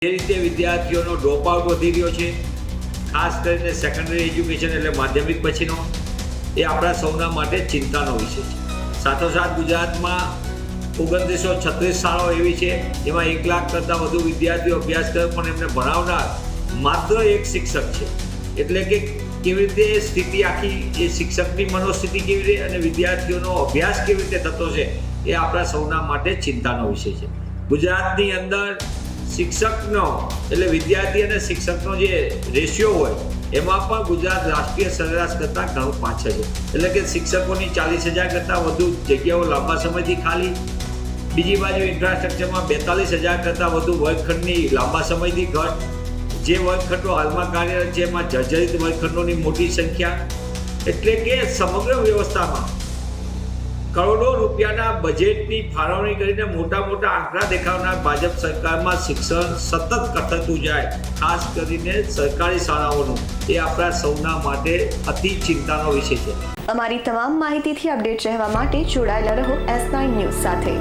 જે રીતે વિદ્યાર્થીઓનો ડ્રોપ આઉટ વધી રહ્યો છે, ખાસ કરીને સેકન્ડરી એજ્યુકેશન એટલે માધ્યમિક પછીનો, એ આપણા સૌના માટે ચિંતાનો વિષય છે. સાથોસાથ ગુજરાતમાં 2936 શાળાઓ એવી છે જેમાં 1 લાખ કરતાં વધુ વિદ્યાર્થીઓ અભ્યાસ કરે, પણ એમને ભણાવનાર માત્ર એક શિક્ષક છે. એટલે કે કેવી રીતે સ્થિતિ આખી એ શિક્ષકની મનોસ્થિતિ કેવી રીતે અને વિદ્યાર્થીઓનો અભ્યાસ કેવી રીતે થતો છે એ આપણા સૌના માટે ચિંતાનો વિષય છે. ગુજરાતની અંદર શિક્ષકનો એટલે વિદ્યાર્થી અને શિક્ષકનો જે રેશિયો હોય એમાં પણ ગુજરાત રાષ્ટ્રીય સરેરાશ કરતાં ઘણું પાછળ છે. એટલે કે શિક્ષકોની 40,000 કરતાં વધુ જગ્યાઓ લાંબા સમયથી ખાલી, બીજી બાજુ ઇન્ફ્રાસ્ટ્રક્ચરમાં 42,000 કરતાં વધુ વર્ગખંડની લાંબા સમયથી ઘટ, જે વર્ગખંડો હાલમાં કાર્યરત છે એમાં જર્જરિત વર્ગખંડોની મોટી સંખ્યા. એટલે કે સમગ્ર વ્યવસ્થામાં કરોડો રૂપિયાના બજેટની ફાળવણી કરીને મોટા મોટા આંકડા દેખાડનાર ભાજપ સરકારમાં શિક્ષણ સતત કથળતું જાય, ખાસ કરીને સરકારી શાળાઓનું, એ આપણા સૌના માટે અતિ ચિંતાનો વિષય છે. અમારી તમામ માહિતીથી અપડેટ રહેવા માટે જોડાયેલા રહો S9 ન્યૂઝ સાથે.